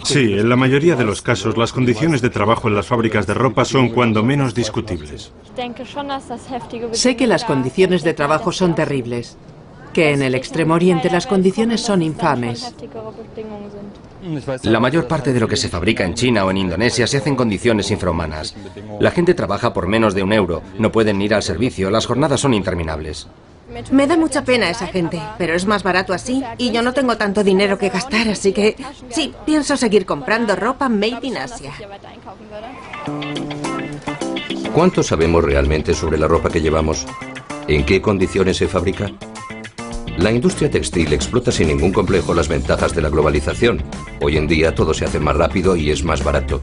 Sí, en la mayoría de los casos las condiciones de trabajo en las fábricas de ropa son cuando menos discutibles. Sé que las condiciones de trabajo son terribles, que en el Extremo Oriente las condiciones son infames. La mayor parte de lo que se fabrica en China o en Indonesia se hace en condiciones infrahumanas. La gente trabaja por menos de €1, no pueden ir al servicio, las jornadas son interminables. Me da mucha pena esa gente, pero es más barato así y yo no tengo tanto dinero que gastar, así que sí, pienso seguir comprando ropa made in Asia. ¿Cuánto sabemos realmente sobre la ropa que llevamos? ¿En qué condiciones se fabrica? La industria textil explota sin ningún complejo las ventajas de la globalización. Hoy en día todo se hace más rápido y es más barato.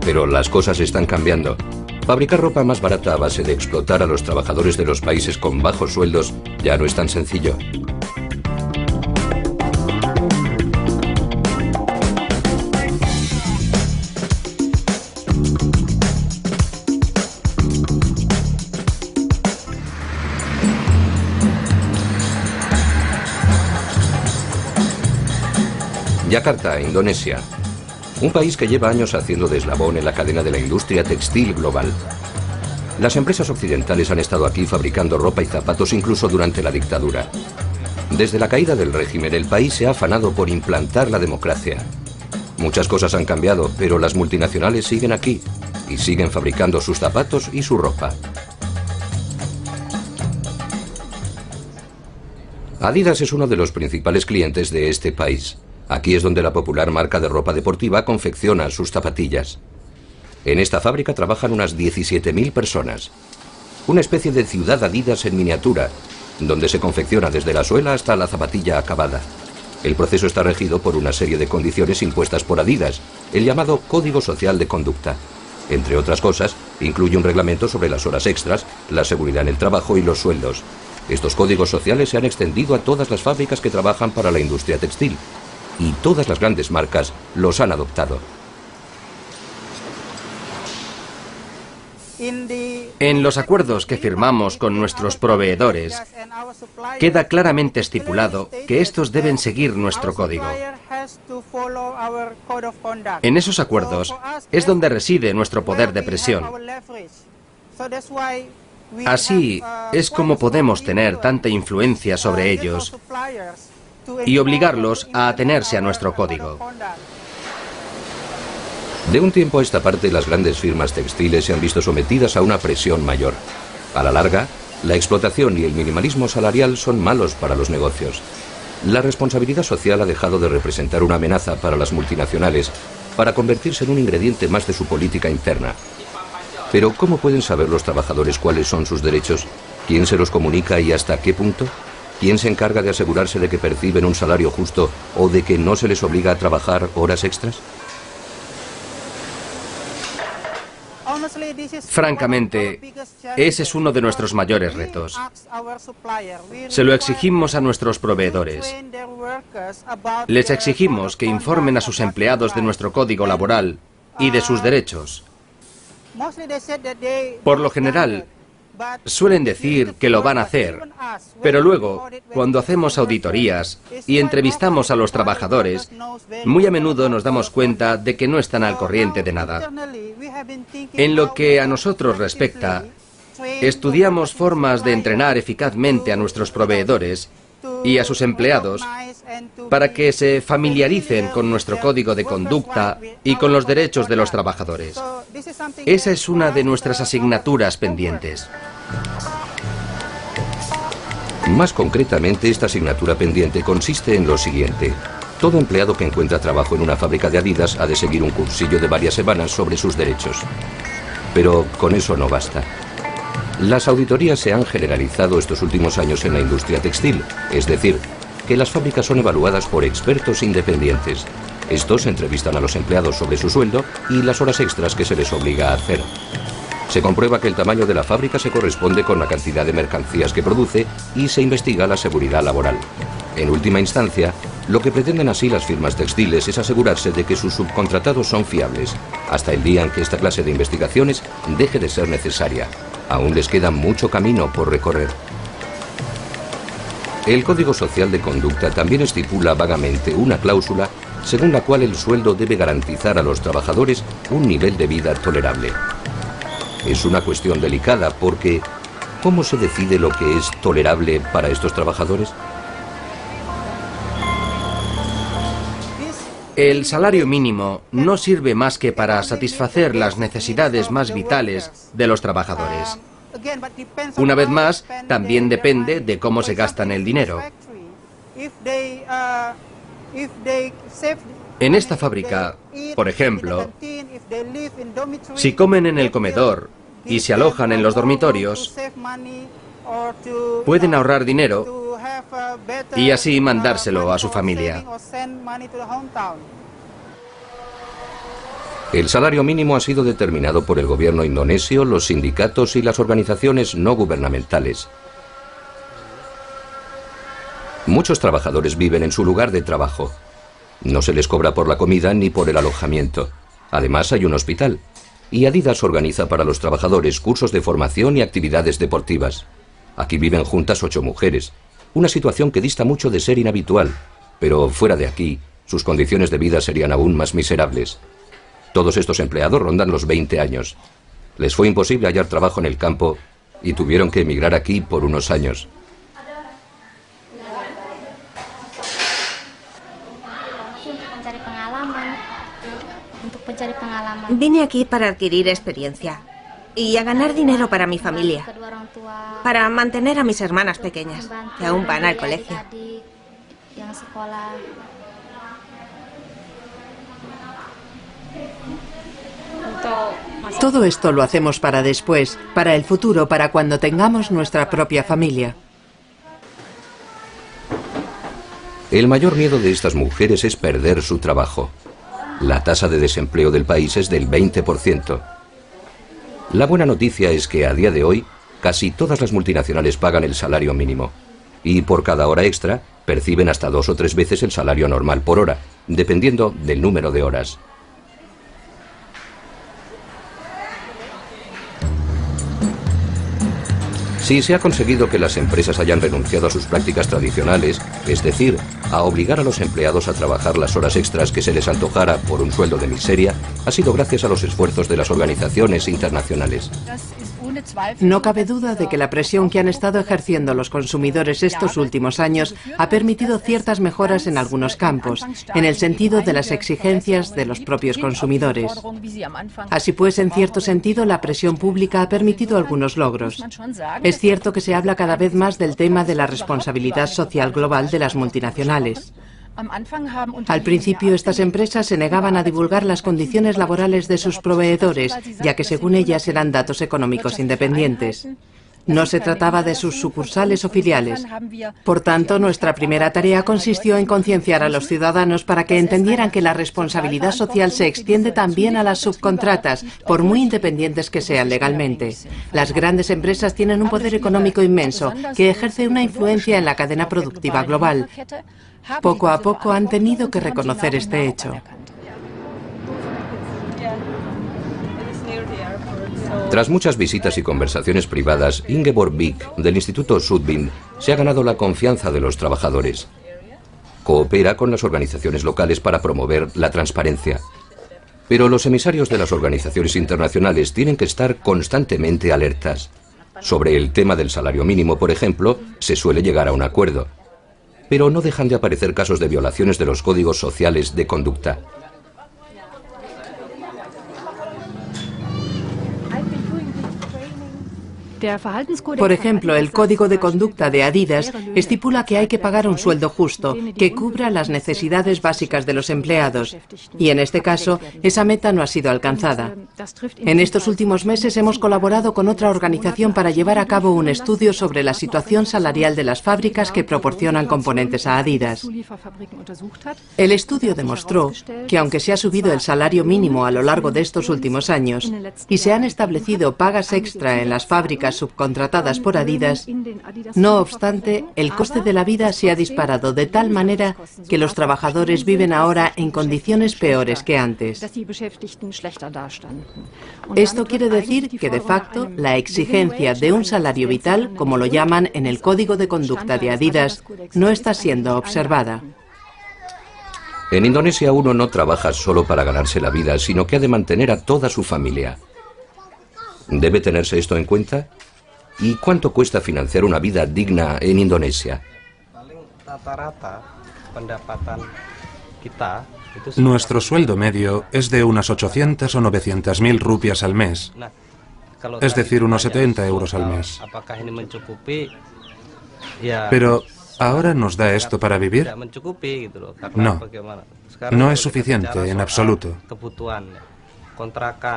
Pero las cosas están cambiando. Fabricar ropa más barata a base de explotar a los trabajadores de los países con bajos sueldos ya no es tan sencillo. Yakarta, Indonesia. Un país que lleva años haciendo de eslabón en la cadena de la industria textil global. Las empresas occidentales han estado aquí fabricando ropa y zapatos incluso durante la dictadura. Desde la caída del régimen, el país se ha afanado por implantar la democracia. Muchas cosas han cambiado, pero las multinacionales siguen aquí y siguen fabricando sus zapatos y su ropa. Adidas es uno de los principales clientes de este país. Aquí es donde la popular marca de ropa deportiva confecciona sus zapatillas. En esta fábrica trabajan unas 17.000 personas. Una especie de ciudad Adidas en miniatura, donde se confecciona desde la suela hasta la zapatilla acabada. El proceso está regido por una serie de condiciones impuestas por Adidas, el llamado Código Social de Conducta. Entre otras cosas, incluye un reglamento sobre las horas extras, la seguridad en el trabajo y los sueldos. Estos códigos sociales se han extendido a todas las fábricas que trabajan para la industria textil. Y todas las grandes marcas los han adoptado. En los acuerdos que firmamos con nuestros proveedores, queda claramente estipulado que estos deben seguir nuestro código. En esos acuerdos es donde reside nuestro poder de presión. Así es como podemos tener tanta influencia sobre ellos y obligarlos a atenerse a nuestro código. De un tiempo a esta parte, las grandes firmas textiles se han visto sometidas a una presión mayor. A la larga, la explotación y el minimalismo salarial son malos para los negocios. La responsabilidad social ha dejado de representar una amenaza para las multinacionales para convertirse en un ingrediente más de su política interna. Pero, ¿cómo pueden saber los trabajadores cuáles son sus derechos? ¿Quién se los comunica y hasta qué punto? ¿Quién se encarga de asegurarse de que perciben un salario justo o de que no se les obliga a trabajar horas extras? Francamente, ese es uno de nuestros mayores retos. Se lo exigimos a nuestros proveedores. Les exigimos que informen a sus empleados de nuestro código laboral y de sus derechos. Por lo general, suelen decir que lo van a hacer, pero luego, cuando hacemos auditorías y entrevistamos a los trabajadores, muy a menudo nos damos cuenta de que no están al corriente de nada. En lo que a nosotros respecta, estudiamos formas de entrenar eficazmente a nuestros proveedores y a sus empleados para que se familiaricen con nuestro código de conducta y con los derechos de los trabajadores. Esa es una de nuestras asignaturas pendientes. Más concretamente, esta asignatura pendiente consiste en lo siguiente. Todo empleado que encuentra trabajo en una fábrica de Adidas ha de seguir un cursillo de varias semanas sobre sus derechos. Pero con eso no basta. Las auditorías se han generalizado estos últimos años en la industria textil, es decir, que las fábricas son evaluadas por expertos independientes. Estos entrevistan a los empleados sobre su sueldo y las horas extras que se les obliga a hacer. Se comprueba que el tamaño de la fábrica se corresponde con la cantidad de mercancías que produce y se investiga la seguridad laboral. En última instancia, lo que pretenden así las firmas textiles es asegurarse de que sus subcontratados son fiables, hasta el día en que esta clase de investigaciones deje de ser necesaria. Aún les queda mucho camino por recorrer. El Código Social de Conducta también estipula vagamente una cláusula según la cual el sueldo debe garantizar a los trabajadores un nivel de vida tolerable. Es una cuestión delicada porque ¿cómo se decide lo que es tolerable para estos trabajadores? El salario mínimo no sirve más que para satisfacer las necesidades más vitales de los trabajadores. Una vez más, también depende de cómo se gastan el dinero. En esta fábrica, por ejemplo, si comen en el comedor y se alojan en los dormitorios, pueden ahorrar dinero y así mandárselo a su familia. El salario mínimo ha sido determinado por el gobierno indonesio, los sindicatos y las organizaciones no gubernamentales. Muchos trabajadores viven en su lugar de trabajo. No se les cobra por la comida ni por el alojamiento. Además, hay un hospital. Y Adidas organiza para los trabajadores cursos de formación y actividades deportivas. Aquí viven juntas 8 mujeres. Una situación que dista mucho de ser inhabitual. Pero fuera de aquí, sus condiciones de vida serían aún más miserables. Todos estos empleados rondan los 20 años. Les fue imposible hallar trabajo en el campo y tuvieron que emigrar aquí por unos años. Vine aquí para adquirir experiencia y a ganar dinero para mi familia, para mantener a mis hermanas pequeñas, que aún van al colegio. Todo esto lo hacemos para después, para el futuro, para cuando tengamos nuestra propia familia. El mayor miedo de estas mujeres es perder su trabajo. La tasa de desempleo del país es del 20%. La buena noticia es que a día de hoy casi todas las multinacionales pagan el salario mínimo y por cada hora extra perciben hasta 2 o 3 veces el salario normal por hora, dependiendo del número de horas. Si se ha conseguido que las empresas hayan renunciado a sus prácticas tradicionales, es decir, a obligar a los empleados a trabajar las horas extras que se les antojara por un sueldo de miseria, ha sido gracias a los esfuerzos de las organizaciones internacionales. No cabe duda de que la presión que han estado ejerciendo los consumidores estos últimos años ha permitido ciertas mejoras en algunos campos, en el sentido de las exigencias de los propios consumidores. Así pues, en cierto sentido, la presión pública ha permitido algunos logros. Es cierto que se habla cada vez más del tema de la responsabilidad social global de las multinacionales. Al principio, estas empresas se negaban a divulgar las condiciones laborales de sus proveedores, ya que según ellas eran datos económicos independientes. No se trataba de sus sucursales o filiales. Por tanto, nuestra primera tarea consistió en concienciar a los ciudadanos para que entendieran que la responsabilidad social se extiende también a las subcontratas, por muy independientes que sean legalmente. Las grandes empresas tienen un poder económico inmenso que ejerce una influencia en la cadena productiva global. Poco a poco han tenido que reconocer este hecho. Tras muchas visitas y conversaciones privadas, Ingeborg Vik, del Instituto Sudbind, se ha ganado la confianza de los trabajadores. Coopera con las organizaciones locales para promover la transparencia. Pero los emisarios de las organizaciones internacionales tienen que estar constantemente alertas. Sobre el tema del salario mínimo, por ejemplo, se suele llegar a un acuerdo. Pero no dejan de aparecer casos de violaciones de los códigos sociales de conducta. Por ejemplo, el Código de Conducta de Adidas estipula que hay que pagar un sueldo justo, que cubra las necesidades básicas de los empleados. Y en este caso, esa meta no ha sido alcanzada. En estos últimos meses hemos colaborado con otra organización para llevar a cabo un estudio sobre la situación salarial de las fábricas que proporcionan componentes a Adidas. El estudio demostró que aunque se ha subido el salario mínimo a lo largo de estos últimos años y se han establecido pagas extra en las fábricas subcontratadas por Adidas, no obstante, el coste de la vida se ha disparado de tal manera que los trabajadores viven ahora en condiciones peores que antes. Esto quiere decir que, de facto, la exigencia de un salario vital, como lo llaman en el Código de Conducta de Adidas, no está siendo observada. En Indonesia uno no trabaja solo para ganarse la vida, sino que ha de mantener a toda su familia. ¿Debe tenerse esto en cuenta? ¿Y cuánto cuesta financiar una vida digna en Indonesia? Nuestro sueldo medio es de unas 800 o 900.000 rupias al mes, es decir, unos 70 euros al mes. Pero, ¿ahora nos da esto para vivir? No, no es suficiente en absoluto.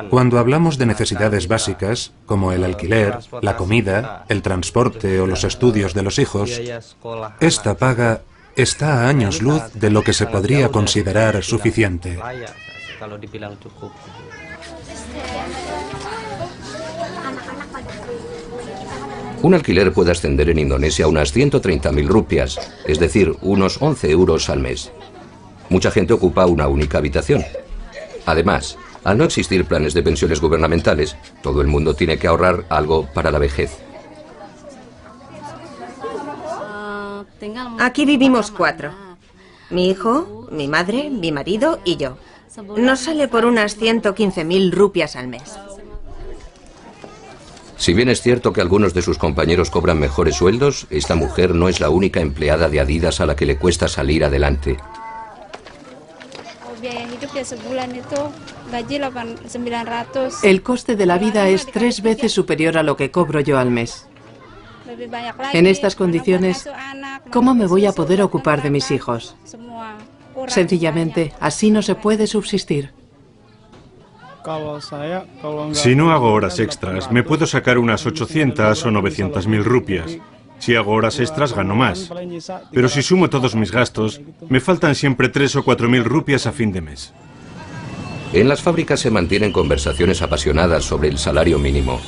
Cuando hablamos de necesidades básicas, como el alquiler, la comida, el transporte o los estudios de los hijos, esta paga está a años luz de lo que se podría considerar suficiente. Un alquiler puede ascender en Indonesia a unas 130.000 rupias, es decir, unos 11 euros al mes. Mucha gente ocupa una única habitación. Además, al no existir planes de pensiones gubernamentales, todo el mundo tiene que ahorrar algo para la vejez. Aquí vivimos 4. Mi hijo, mi madre, mi marido y yo. Nos sale por unas 115.000 rupias al mes. Si bien es cierto que algunos de sus compañeros cobran mejores sueldos, esta mujer no es la única empleada de Adidas a la que le cuesta salir adelante. El coste de la vida es 3 veces superior a lo que cobro yo al mes. En estas condiciones, ¿cómo me voy a poder ocupar de mis hijos? Sencillamente, así no se puede subsistir. Si no hago horas extras, me puedo sacar unas 800 o 900.000 rupias. Si hago horas extras, gano más. Pero si sumo todos mis gastos, me faltan siempre 3 o 4.000 rupias a fin de mes. En las fábricas se mantienen conversaciones apasionadas sobre el salario mínimo.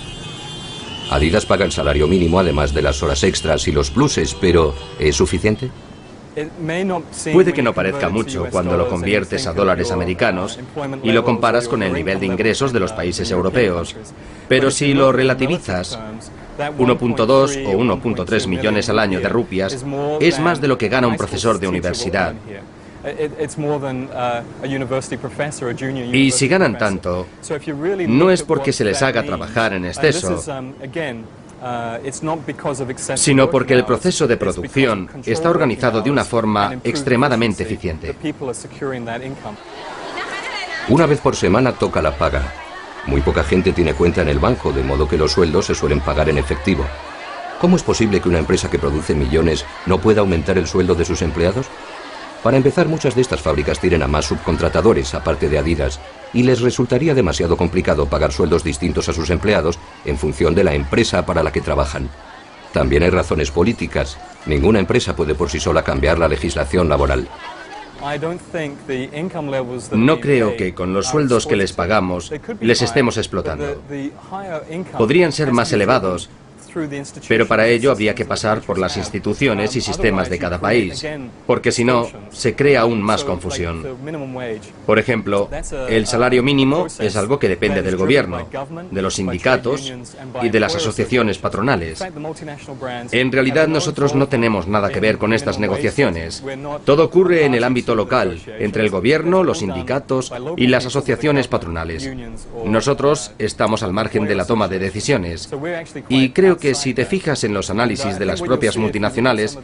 Adidas paga el salario mínimo además de las horas extras y los pluses, pero ¿es suficiente? Puede que no parezca mucho cuando lo conviertes a dólares americanos y lo comparas con el nivel de ingresos de los países europeos, pero si lo relativizas, 1.2 o 1.3 millones al año de rupias es más de lo que gana un profesor de universidad. Y si ganan tanto, no es porque se les haga trabajar en exceso, sino porque el proceso de producción está organizado de una forma extremadamente eficiente. Una vez por semana toca la paga. Muy poca gente tiene cuenta en el banco, de modo que los sueldos se suelen pagar en efectivo. ¿Cómo es posible que una empresa que produce millones no pueda aumentar el sueldo de sus empleados? Para empezar, muchas de estas fábricas tienen a más subcontratadores, aparte de Adidas, y les resultaría demasiado complicado pagar sueldos distintos a sus empleados en función de la empresa para la que trabajan. También hay razones políticas. Ninguna empresa puede por sí sola cambiar la legislación laboral. No creo que con los sueldos que les pagamos les estemos explotando. Podrían ser más elevados, pero para ello habría que pasar por las instituciones y sistemas de cada país, porque si no, se crea aún más confusión. Por ejemplo, el salario mínimo es algo que depende del gobierno, de los sindicatos y de las asociaciones patronales. En realidad nosotros no tenemos nada que ver con estas negociaciones. Todo ocurre en el ámbito local, entre el gobierno, los sindicatos y las asociaciones patronales. Nosotros estamos al margen de la toma de decisiones y creo que si te fijas en los análisis de las propias multinacionales,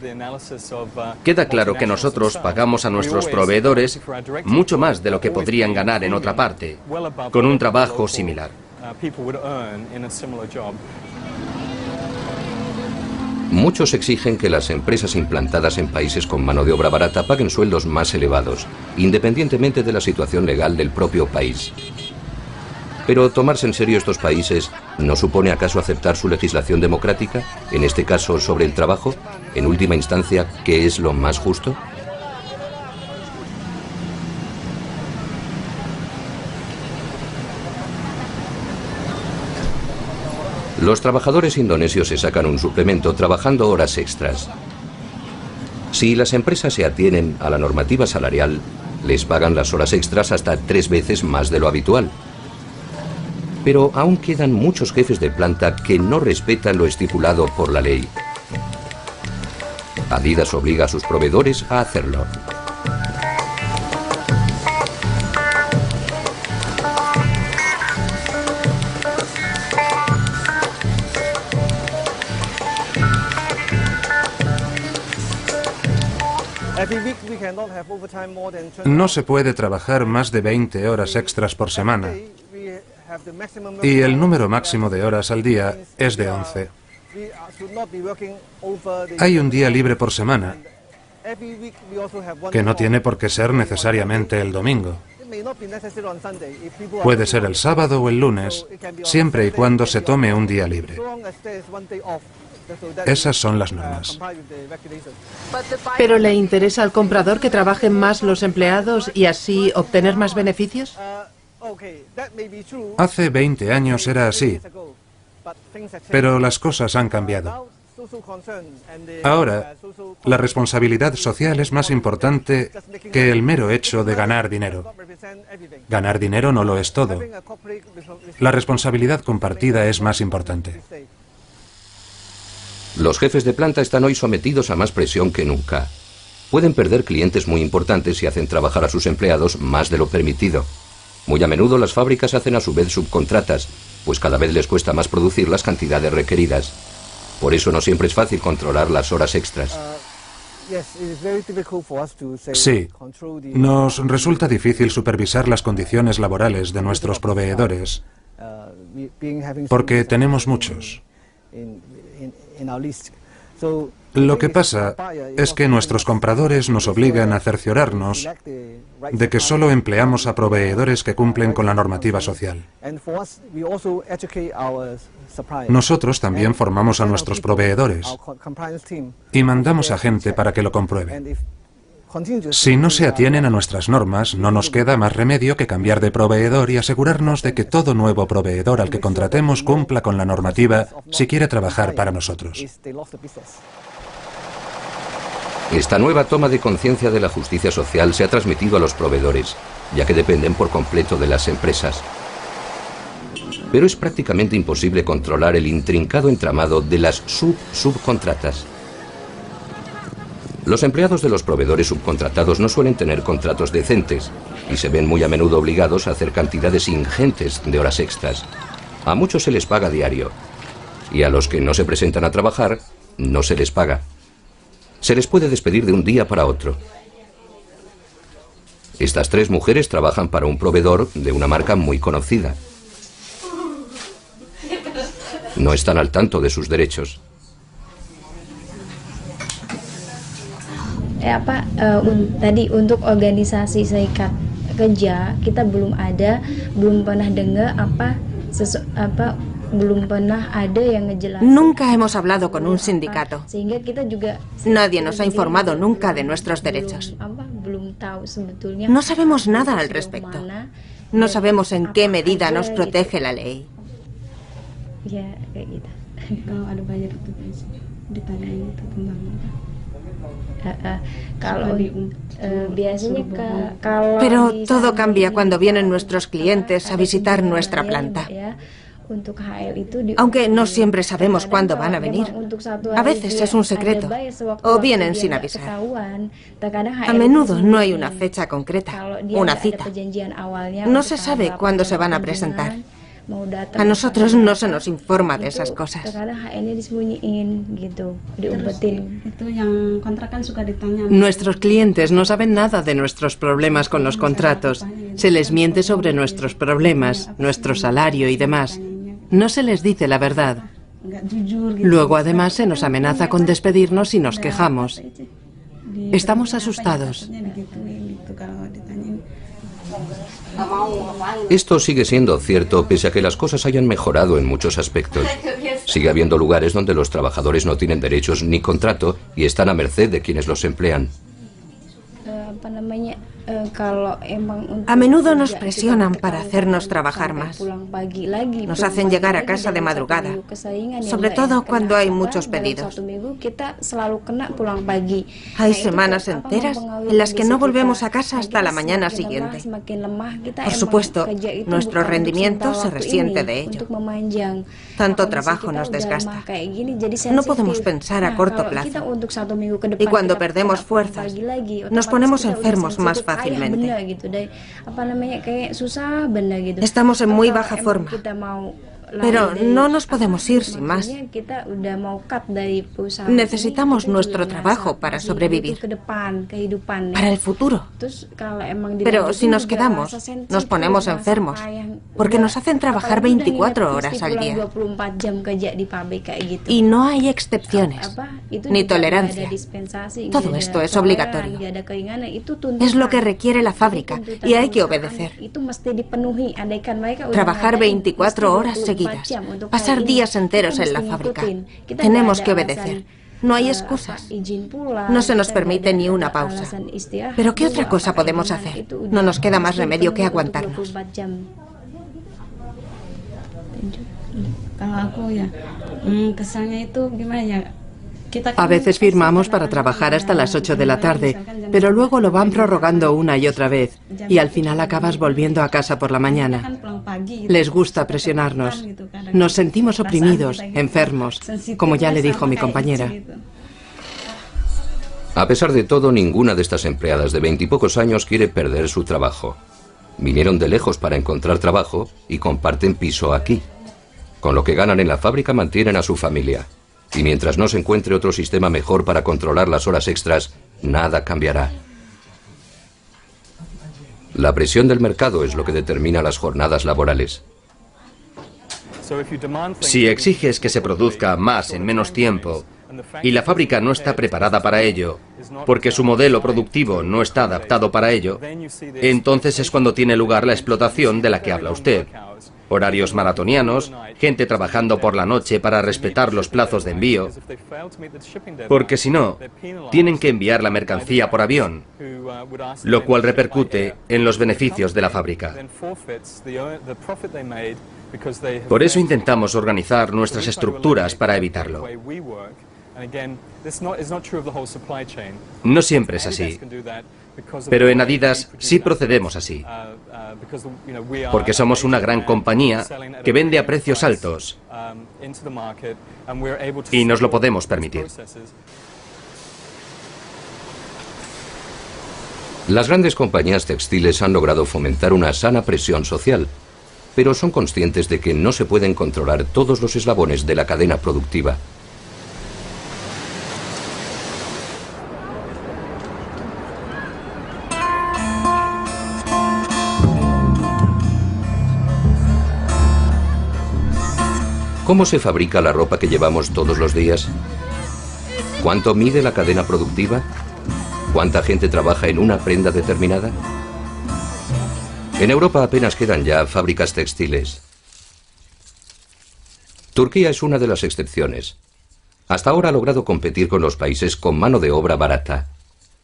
queda claro que nosotros pagamos a nuestros proveedores mucho más de lo que podrían ganar en otra parte, con un trabajo similar. Muchos exigen que las empresas implantadas en países con mano de obra barata paguen sueldos más elevados, independientemente de la situación legal del propio país. Pero tomarse en serio estos países, ¿no supone acaso aceptar su legislación democrática, en este caso sobre el trabajo? En última instancia, ¿qué es lo más justo? Los trabajadores indonesios se sacan un suplemento trabajando horas extras. Si las empresas se atienen a la normativa salarial, les pagan las horas extras hasta 3 veces más de lo habitual. Pero aún quedan muchos jefes de planta que no respetan lo estipulado por la ley. Adidas obliga a sus proveedores a hacerlo. No se puede trabajar más de 20 horas extras por semana y el número máximo de horas al día es de 11. Hay un día libre por semana, que no tiene por qué ser necesariamente el domingo. Puede ser el sábado o el lunes, siempre y cuando se tome un día libre. Esas son las normas. ¿Pero le interesa al comprador que trabajen más los empleados y así obtener más beneficios? Hace 20 años era así, pero las cosas han cambiado. Ahora, la responsabilidad social es más importante que el mero hecho de ganar dinero. Ganar dinero no lo es todo. La responsabilidad compartida es más importante. Los jefes de planta están hoy sometidos a más presión que nunca. Pueden perder clientes muy importantes si hacen trabajar a sus empleados más de lo permitido. Muy a menudo las fábricas hacen a su vez subcontratas, pues cada vez les cuesta más producir las cantidades requeridas. Por eso no siempre es fácil controlar las horas extras. Sí, nos resulta difícil supervisar las condiciones laborales de nuestros proveedores, porque tenemos muchos. Lo que pasa es que nuestros compradores nos obligan a cerciorarnos de que solo empleamos a proveedores que cumplen con la normativa social. Nosotros también formamos a nuestros proveedores y mandamos a gente para que lo compruebe. Si no se atienen a nuestras normas, no nos queda más remedio que cambiar de proveedor y asegurarnos de que todo nuevo proveedor al que contratemos cumpla con la normativa si quiere trabajar para nosotros. Esta nueva toma de conciencia de la justicia social se ha transmitido a los proveedores, ya que dependen por completo de las empresas. Pero es prácticamente imposible controlar el intrincado entramado de las subcontratas. Los empleados de los proveedores subcontratados no suelen tener contratos decentes y se ven muy a menudo obligados a hacer cantidades ingentes de horas extras. A muchos se les paga diario y a los que no se presentan a trabajar no se les paga. Se les puede despedir de un día para otro. Estas tres mujeres trabajan para un proveedor de una marca muy conocida. No están al tanto de sus derechos. Tadi untuk organisasi serikat kerja kita belum pernah dengar belum pernah ada yang ngejelasin. Nunca hemos hablado con un sindicato. Nadie nos ha informado nunca de nuestros derechos. No sabemos nada al respecto. No sabemos en qué medida nos protege la ley. Pero todo cambia cuando vienen nuestros clientes a visitar nuestra planta. Aunque no siempre sabemos cuándo van a venir. A veces es un secreto, o vienen sin avisar. A menudo no hay una fecha concreta, una cita. No se sabe cuándo se van a presentar. A nosotros no se nos informa de esas cosas. Nuestros clientes no saben nada de nuestros problemas con los contratos. Se les miente sobre nuestros problemas, nuestro salario y demás. No se les dice la verdad. Luego, además, se nos amenaza con despedirnos si nos quejamos. Estamos asustados. Esto sigue siendo cierto pese a que las cosas hayan mejorado en muchos aspectos. Sigue habiendo lugares donde los trabajadores no tienen derechos ni contrato y están a merced de quienes los emplean. A menudo nos presionan para hacernos trabajar más. Nos hacen llegar a casa de madrugada, sobre todo cuando hay muchos pedidos. Hay semanas enteras en las que no volvemos a casa hasta la mañana siguiente. Por supuesto, nuestro rendimiento se resiente de ello. Tanto trabajo nos desgasta. No podemos pensar a corto plazo. Y cuando perdemos fuerzas, nos ponemos enfermos más fácilmente. Estamos en muy baja forma. Pero no nos podemos ir sin más. Necesitamos nuestro trabajo para sobrevivir, para el futuro. Pero si nos quedamos, nos ponemos enfermos, porque nos hacen trabajar 24 horas al día. Y no hay excepciones, ni tolerancia. Todo esto es obligatorio. Es lo que requiere la fábrica y hay que obedecer. Trabajar 24 horas seguidas, pasar días enteros en la fábrica. Tenemos que obedecer. No hay excusas. No se nos permite ni una pausa. ¿Pero qué otra cosa podemos hacer? No nos queda más remedio que aguantarnos. A veces firmamos para trabajar hasta las 8 de la tarde, pero luego lo van prorrogando una y otra vez, y al final acabas volviendo a casa por la mañana. Les gusta presionarnos. Nos sentimos oprimidos, enfermos, como ya le dijo mi compañera. A pesar de todo, ninguna de estas empleadas de 20 y pocos años quiere perder su trabajo. Vinieron de lejos para encontrar trabajo y comparten piso aquí. Con lo que ganan en la fábrica mantienen a su familia. Y mientras no se encuentre otro sistema mejor para controlar las horas extras, nada cambiará. La presión del mercado es lo que determina las jornadas laborales. Si exiges que se produzca más en menos tiempo y la fábrica no está preparada para ello, porque su modelo productivo no está adaptado para ello, entonces es cuando tiene lugar la explotación de la que habla usted. Horarios maratonianos, gente trabajando por la noche para respetar los plazos de envío, porque si no, tienen que enviar la mercancía por avión, lo cual repercute en los beneficios de la fábrica. Por eso intentamos organizar nuestras estructuras para evitarlo. No siempre es así, pero en Adidas sí procedemos así, porque somos una gran compañía que vende a precios altos y nos lo podemos permitir. Las grandes compañías textiles han logrado fomentar una sana presión social, pero son conscientes de que no se pueden controlar todos los eslabones de la cadena productiva. ¿Cómo se fabrica la ropa que llevamos todos los días? ¿Cuánto mide la cadena productiva? ¿Cuánta gente trabaja en una prenda determinada? En Europa apenas quedan ya fábricas textiles. Turquía es una de las excepciones. Hasta ahora ha logrado competir con los países con mano de obra barata.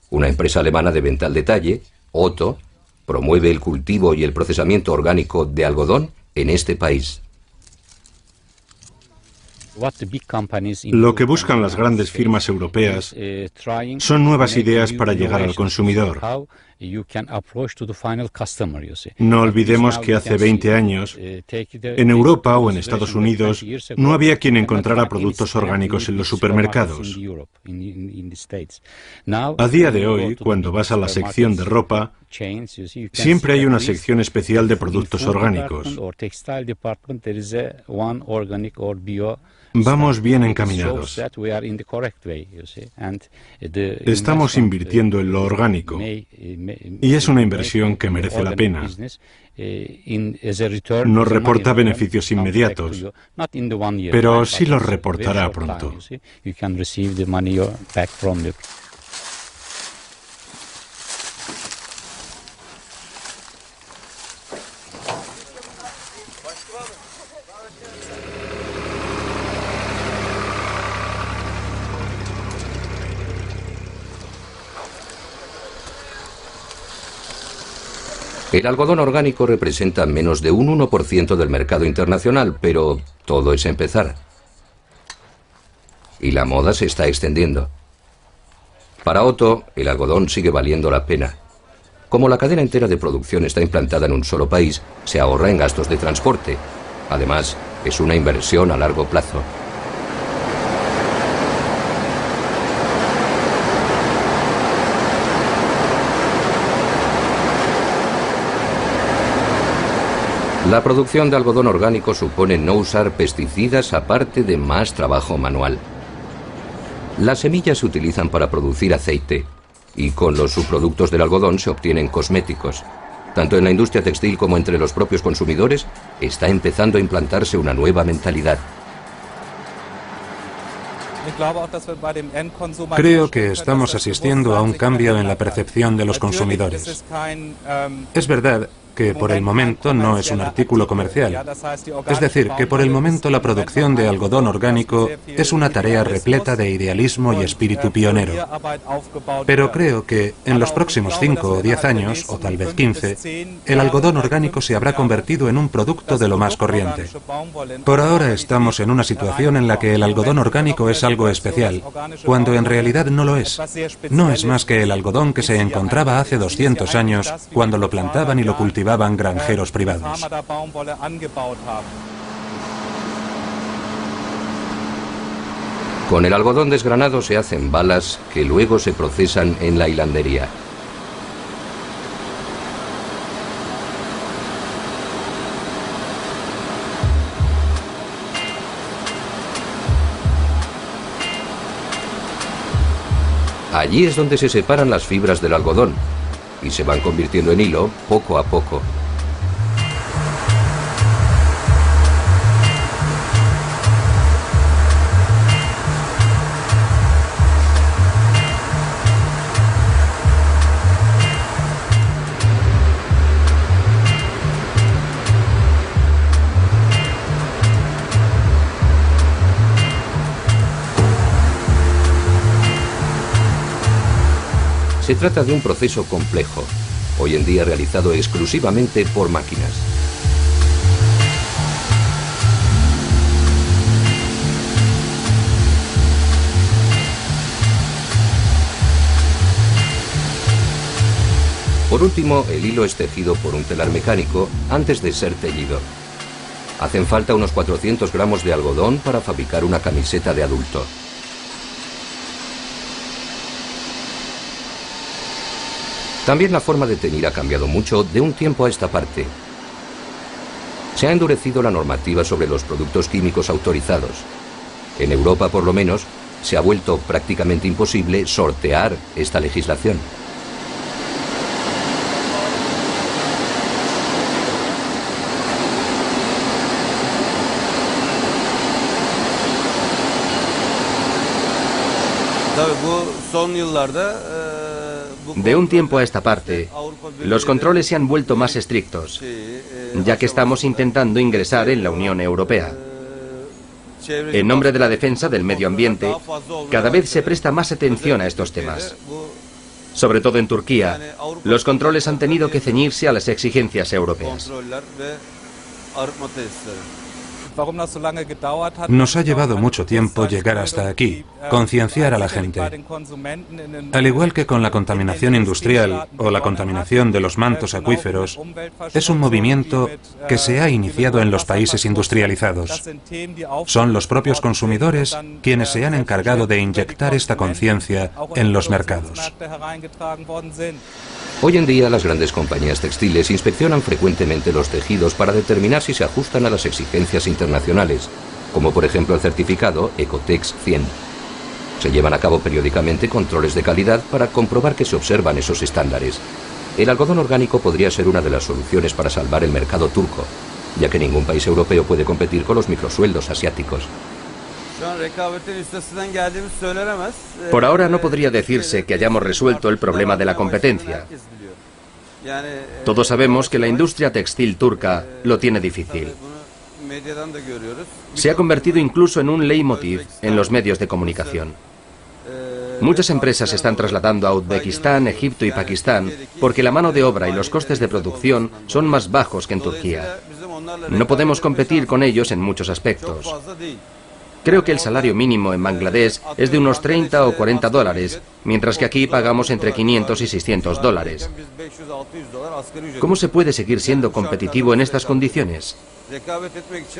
Una empresa alemana de venta al detalle, Otto, promueve el cultivo y el procesamiento orgánico de algodón en este país. Lo que buscan las grandes firmas europeas son nuevas ideas para llegar al consumidor. No olvidemos que hace 20 años, en Europa o en Estados Unidos, no había quien encontrara productos orgánicos en los supermercados. A día de hoy, cuando vas a la sección de ropa, siempre hay una sección especial de productos orgánicos. Vamos bien encaminados. Estamos invirtiendo en lo orgánico y es una inversión que merece la pena. No reporta beneficios inmediatos, pero sí los reportará pronto. El algodón orgánico representa menos de un 1% del mercado internacional, pero todo es empezar. Y la moda se está extendiendo. Para Otto, el algodón sigue valiendo la pena. Como la cadena entera de producción está implantada en un solo país, se ahorra en gastos de transporte. Además, es una inversión a largo plazo. La producción de algodón orgánico supone no usar pesticidas aparte de más trabajo manual. Las semillas se utilizan para producir aceite y con los subproductos del algodón se obtienen cosméticos. Tanto en la industria textil como entre los propios consumidores está empezando a implantarse una nueva mentalidad. Creo que estamos asistiendo a un cambio en la percepción de los consumidores. Es verdad que por el momento no es un artículo comercial. Es decir, que por el momento la producción de algodón orgánico es una tarea repleta de idealismo y espíritu pionero. Pero creo que en los próximos 5 o 10 años, o tal vez 15, el algodón orgánico se habrá convertido en un producto de lo más corriente. Por ahora estamos en una situación en la que el algodón orgánico es algo especial, cuando en realidad no lo es. No es más que el algodón que se encontraba hace 200 años cuando lo plantaban y lo cultivaban granjeros privados. Con el algodón desgranado se hacen balas que luego se procesan en la hilandería. Allí es donde se separan las fibras del algodón y se van convirtiendo en hilo poco a poco. Se trata de un proceso complejo, hoy en día realizado exclusivamente por máquinas. Por último, el hilo es tejido por un telar mecánico antes de ser teñido. Hacen falta unos 400 gramos de algodón para fabricar una camiseta de adulto. También la forma de teñir ha cambiado mucho de un tiempo a esta parte. Se ha endurecido la normativa sobre los productos químicos autorizados. En Europa, por lo menos, se ha vuelto prácticamente imposible sortear esta legislación. De un tiempo a esta parte, los controles se han vuelto más estrictos, ya que estamos intentando ingresar en la Unión Europea. En nombre de la defensa del medio ambiente, cada vez se presta más atención a estos temas. Sobre todo en Turquía, los controles han tenido que ceñirse a las exigencias europeas. Nos ha llevado mucho tiempo llegar hasta aquí, concienciar a la gente. Al igual que con la contaminación industrial o la contaminación de los mantos acuíferos, es un movimiento que se ha iniciado en los países industrializados. Son los propios consumidores quienes se han encargado de inyectar esta conciencia en los mercados. Hoy en día las grandes compañías textiles inspeccionan frecuentemente los tejidos para determinar si se ajustan a las exigencias internacionales, como por ejemplo el certificado Ecotex 100. Se llevan a cabo periódicamente controles de calidad para comprobar que se observan esos estándares. El algodón orgánico podría ser una de las soluciones para salvar el mercado turco, ya que ningún país europeo puede competir con los microsueldos asiáticos. Por ahora no podría decirse que hayamos resuelto el problema de la competencia. Todos sabemos que la industria textil turca lo tiene difícil. Se ha convertido incluso en un leitmotiv en los medios de comunicación. Muchas empresas se están trasladando a Uzbekistán, Egipto y Pakistán porque la mano de obra y los costes de producción son más bajos que en Turquía. No podemos competir con ellos en muchos aspectos. Creo que el salario mínimo en Bangladesh es de unos 30 o 40 dólares, mientras que aquí pagamos entre 500 y 600 dólares. ¿Cómo se puede seguir siendo competitivo en estas condiciones?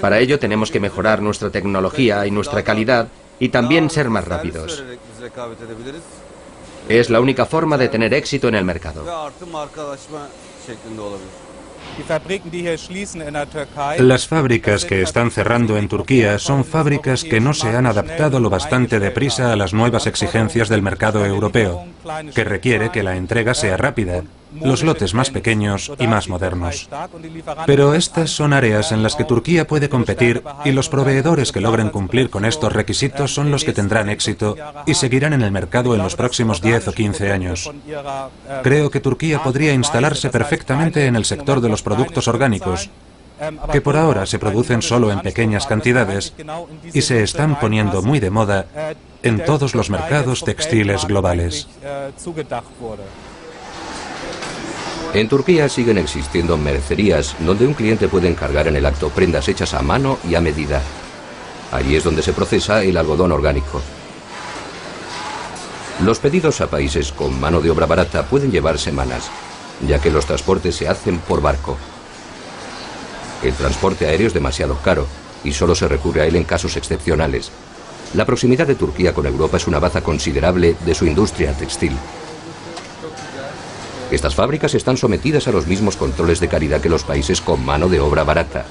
Para ello tenemos que mejorar nuestra tecnología y nuestra calidad y también ser más rápidos. Es la única forma de tener éxito en el mercado. Las fábricas que están cerrando en Turquía son fábricas que no se han adaptado lo bastante deprisa a las nuevas exigencias del mercado europeo, que requiere que la entrega sea rápida, los lotes más pequeños y más modernos. Pero estas son áreas en las que Turquía puede competir y los proveedores que logren cumplir con estos requisitos son los que tendrán éxito y seguirán en el mercado en los próximos 10 o 15 años. Creo que Turquía podría instalarse perfectamente en el sector de los productos orgánicos, que por ahora se producen solo en pequeñas cantidades y se están poniendo muy de moda en todos los mercados textiles globales. En Turquía siguen existiendo mercerías donde un cliente puede encargar en el acto prendas hechas a mano y a medida. Allí es donde se procesa el algodón orgánico. Los pedidos a países con mano de obra barata pueden llevar semanas, ya que los transportes se hacen por barco. El transporte aéreo es demasiado caro y solo se recurre a él en casos excepcionales. La proximidad de Turquía con Europa es una baza considerable de su industria textil. Estas fábricas están sometidas a los mismos controles de calidad que los países con mano de obra barata.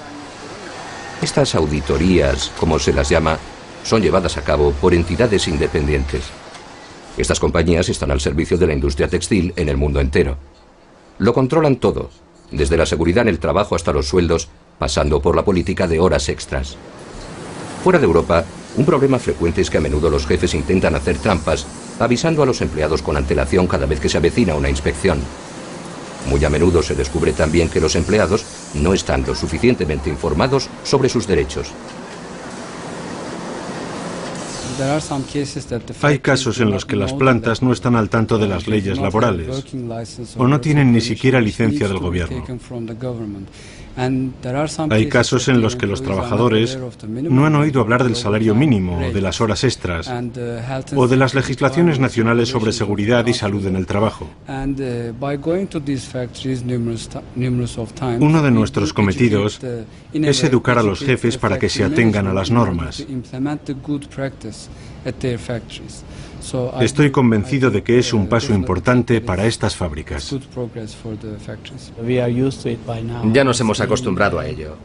Estas auditorías, como se las llama, son llevadas a cabo por entidades independientes. Estas compañías están al servicio de la industria textil en el mundo entero. Lo controlan todo, desde la seguridad en el trabajo hasta los sueldos, pasando por la política de horas extras. Fuera de Europa, un problema frecuente es que a menudo los jefes intentan hacer trampas, avisando a los empleados con antelación cada vez que se avecina una inspección. Muy a menudo se descubre también que los empleados no están lo suficientemente informados sobre sus derechos. Hay casos en los que las plantas no están al tanto de las leyes laborales o no tienen ni siquiera licencia del gobierno. Hay casos en los que los trabajadores no han oído hablar del salario mínimo, de las horas extras o de las legislaciones nacionales sobre seguridad y salud en el trabajo. Uno de nuestros cometidos es educar a los jefes para que se atengan a las normas. Estoy convencido de que es un paso importante para estas fábricas. Ya nos hemos acostumbrado a ello.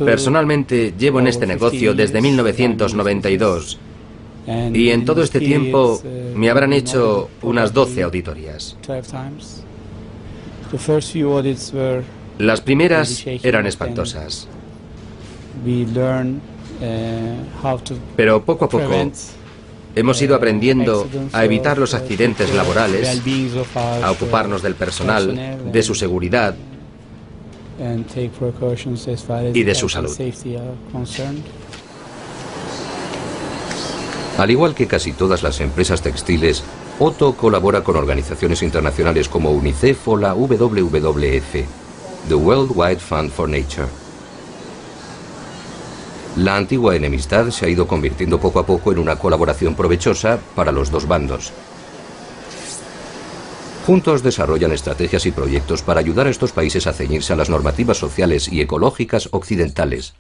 Personalmente llevo en este negocio desde 1992 y en todo este tiempo me habrán hecho unas 12 auditorías. Las primeras eran espantosas, pero poco a poco hemos ido aprendiendo a evitar los accidentes laborales, a ocuparnos del personal, de su seguridad y de su salud. Al igual que casi todas las empresas textiles, Otto colabora con organizaciones internacionales como UNICEF o la WWF, The World Wide Fund for Nature. La antigua enemistad se ha ido convirtiendo poco a poco en una colaboración provechosa para los dos bandos. Juntos desarrollan estrategias y proyectos para ayudar a estos países a ceñirse a las normativas sociales y ecológicas occidentales.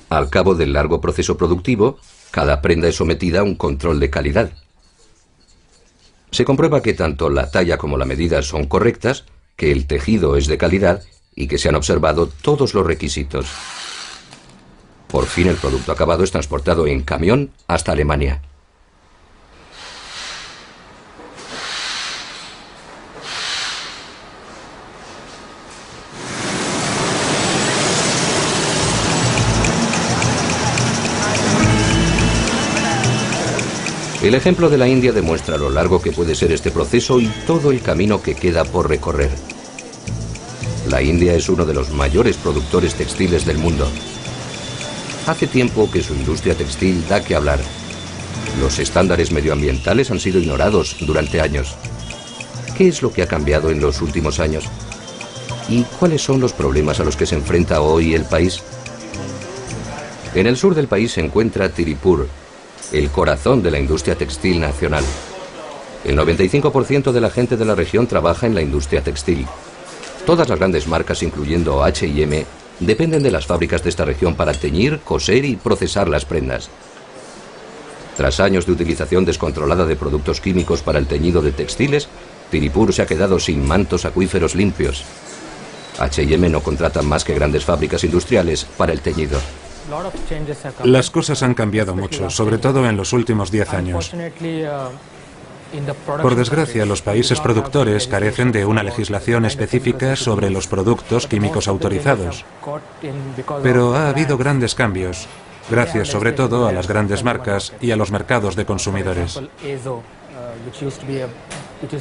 Al cabo del largo proceso productivo, cada prenda es sometida a un control de calidad. Se comprueba que tanto la talla como la medida son correctas, que el tejido es de calidad y que se han observado todos los requisitos. Por fin el producto acabado es transportado en camión hasta Alemania. El ejemplo de la India demuestra lo largo que puede ser este proceso y todo el camino que queda por recorrer. La India es uno de los mayores productores textiles del mundo. Hace tiempo que su industria textil da que hablar. Los estándares medioambientales han sido ignorados durante años. ¿Qué es lo que ha cambiado en los últimos años? ¿Y cuáles son los problemas a los que se enfrenta hoy el país? En el sur del país se encuentra Tiripur, el corazón de la industria textil nacional. El 95% de la gente de la región trabaja en la industria textil. Todas las grandes marcas, incluyendo H&M, dependen de las fábricas de esta región para teñir, coser y procesar las prendas. Tras años de utilización descontrolada de productos químicos para el teñido de textiles, Tiripur se ha quedado sin mantos acuíferos limpios. H&M no contrata más que grandes fábricas industriales para el teñido. Las cosas han cambiado mucho, sobre todo en los últimos 10 años. Por desgracia, los países productores carecen de una legislación específica sobre los productos químicos autorizados. Pero ha habido grandes cambios, gracias sobre todo a las grandes marcas y a los mercados de consumidores.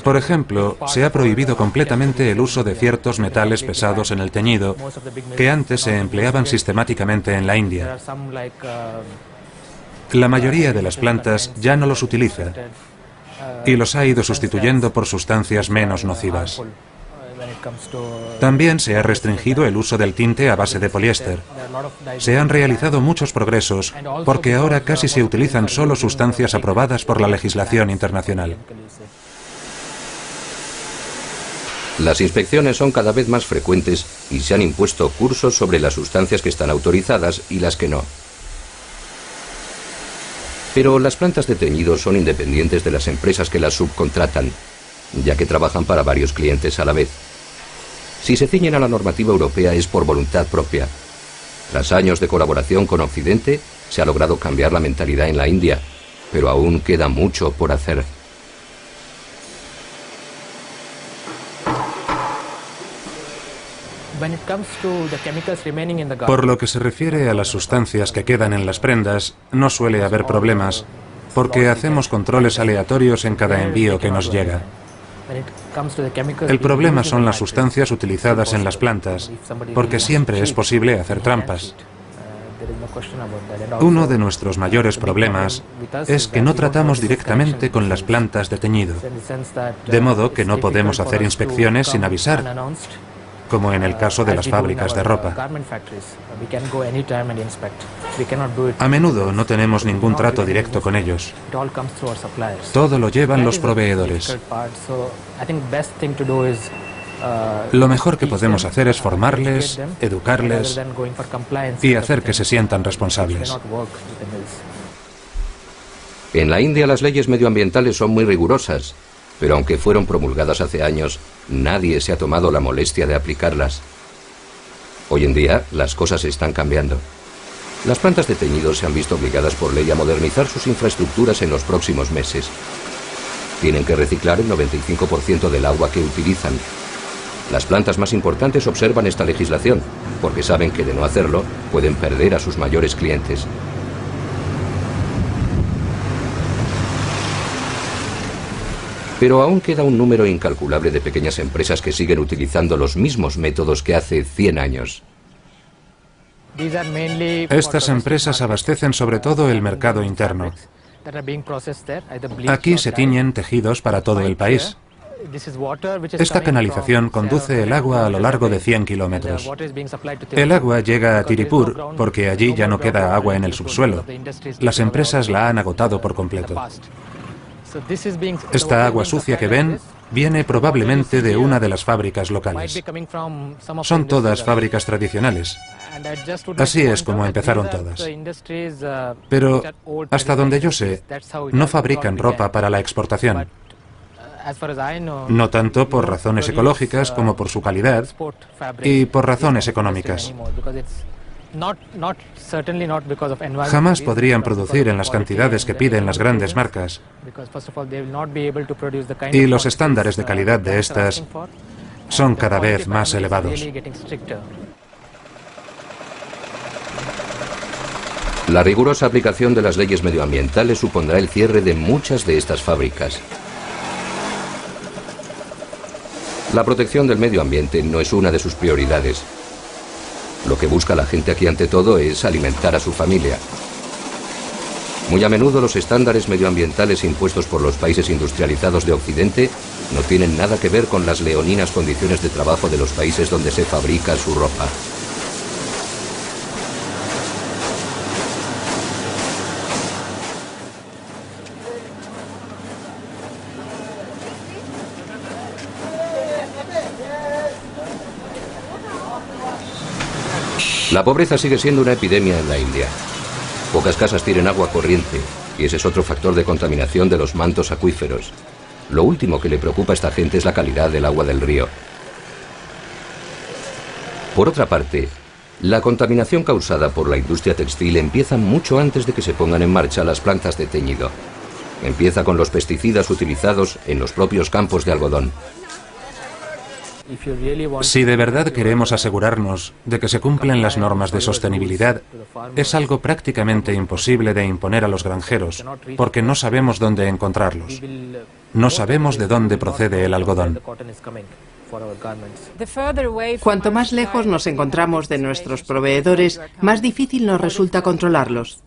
Por ejemplo, se ha prohibido completamente el uso de ciertos metales pesados en el teñido que antes se empleaban sistemáticamente en la India. La mayoría de las plantas ya no los utiliza y los ha ido sustituyendo por sustancias menos nocivas. También se ha restringido el uso del tinte a base de poliéster. Se han realizado muchos progresos porque ahora casi se utilizan solo sustancias aprobadas por la legislación internacional. Las inspecciones son cada vez más frecuentes y se han impuesto cursos sobre las sustancias que están autorizadas y las que no. Pero las plantas de teñido son independientes de las empresas que las subcontratan, ya que trabajan para varios clientes a la vez. Si se ciñen a la normativa europea es por voluntad propia. Tras años de colaboración con Occidente, se ha logrado cambiar la mentalidad en la India, pero aún queda mucho por hacer. Por lo que se refiere a las sustancias que quedan en las prendas, no suele haber problemas, porque hacemos controles aleatorios en cada envío que nos llega. El problema son las sustancias utilizadas en las plantas, porque siempre es posible hacer trampas. Uno de nuestros mayores problemas es que no tratamos directamente con las plantas de teñido, de modo que no podemos hacer inspecciones sin avisar, como en el caso de las fábricas de ropa. A menudo no tenemos ningún trato directo con ellos. Todo lo llevan los proveedores. Lo mejor que podemos hacer es formarles, educarles y hacer que se sientan responsables. En la India las leyes medioambientales son muy rigurosas, pero aunque fueron promulgadas hace años, nadie se ha tomado la molestia de aplicarlas. Hoy en día, las cosas están cambiando. Las plantas de teñido se han visto obligadas por ley a modernizar sus infraestructuras en los próximos meses. Tienen que reciclar el 95% del agua que utilizan. Las plantas más importantes observan esta legislación, porque saben que de no hacerlo, pueden perder a sus mayores clientes. Pero aún queda un número incalculable de pequeñas empresas que siguen utilizando los mismos métodos que hace 100 años. Estas empresas abastecen sobre todo el mercado interno. Aquí se tiñen tejidos para todo el país. Esta canalización conduce el agua a lo largo de 100 kilómetros. El agua llega a Tiripur porque allí ya no queda agua en el subsuelo. Las empresas la han agotado por completo. Esta agua sucia que ven viene probablemente de una de las fábricas locales. Son todas fábricas tradicionales. Así es como empezaron todas. Pero, hasta donde yo sé, no fabrican ropa para la exportación. No tanto por razones ecológicas como por su calidad y por razones económicas. Jamás podrían producir en las cantidades que piden las grandes marcas. Y los estándares de calidad de estas son cada vez más elevados. La rigurosa aplicación de las leyes medioambientales supondrá el cierre de muchas de estas fábricas. La protección del medio ambiente no es una de sus prioridades. Lo que busca la gente aquí ante todo es alimentar a su familia. Muy a menudo los estándares medioambientales impuestos por los países industrializados de Occidente no tienen nada que ver con las leoninas condiciones de trabajo de los países donde se fabrica su ropa. La pobreza sigue siendo una epidemia en la India. Pocas casas tienen agua corriente, y ese es otro factor de contaminación de los mantos acuíferos. Lo último que le preocupa a esta gente es la calidad del agua del río. Por otra parte, la contaminación causada por la industria textil empieza mucho antes de que se pongan en marcha las plantas de teñido. Empieza con los pesticidas utilizados en los propios campos de algodón. Si de verdad queremos asegurarnos de que se cumplen las normas de sostenibilidad, es algo prácticamente imposible de imponer a los granjeros, porque no sabemos dónde encontrarlos. No sabemos de dónde procede el algodón. Cuanto más lejos nos encontramos de nuestros proveedores, más difícil nos resulta controlarlos.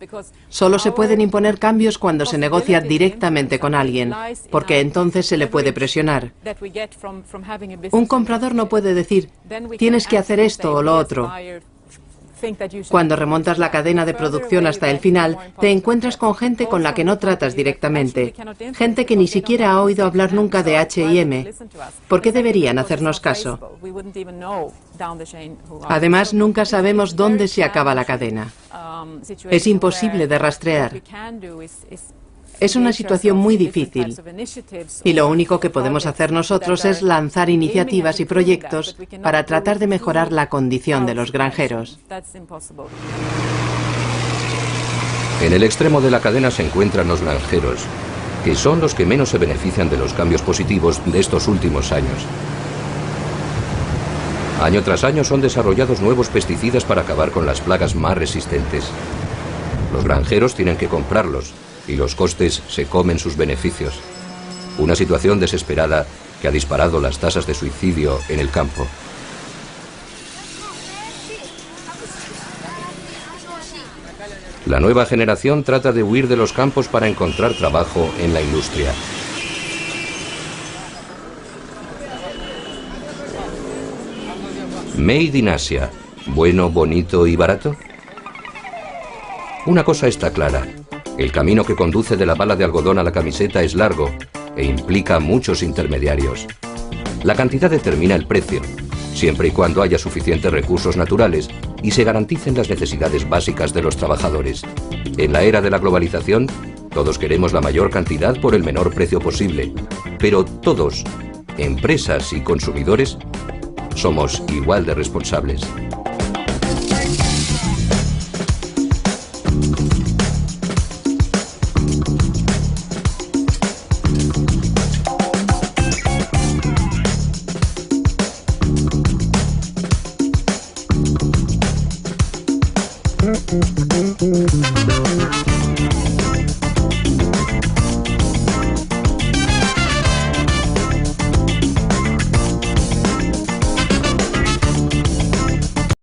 Solo se pueden imponer cambios cuando se negocia directamente con alguien, porque entonces se le puede presionar. Un comprador no puede decir, tienes que hacer esto o lo otro. Cuando remontas la cadena de producción hasta el final, te encuentras con gente con la que no tratas directamente, gente que ni siquiera ha oído hablar nunca de H&M. ¿Por qué deberían hacernos caso? Además, nunca sabemos dónde se acaba la cadena. Es imposible de rastrear. Es una situación muy difícil y lo único que podemos hacer nosotros es lanzar iniciativas y proyectos para tratar de mejorar la condición de los granjeros. En el extremo de la cadena se encuentran los granjeros, que son los que menos se benefician de los cambios positivos de estos últimos años. Año tras año son desarrollados nuevos pesticidas para acabar con las plagas más resistentes. Los granjeros tienen que comprarlos y los costes se comen sus beneficios. Una situación desesperada que ha disparado las tasas de suicidio en el campo. La nueva generación trata de huir de los campos para encontrar trabajo en la industria. Made in Asia. ¿Bueno, bonito y barato? Una cosa está clara. El camino que conduce de la bala de algodón a la camiseta es largo e implica muchos intermediarios. La cantidad determina el precio, siempre y cuando haya suficientes recursos naturales y se garanticen las necesidades básicas de los trabajadores. En la era de la globalización, todos queremos la mayor cantidad por el menor precio posible, pero todos, empresas y consumidores, somos igual de responsables.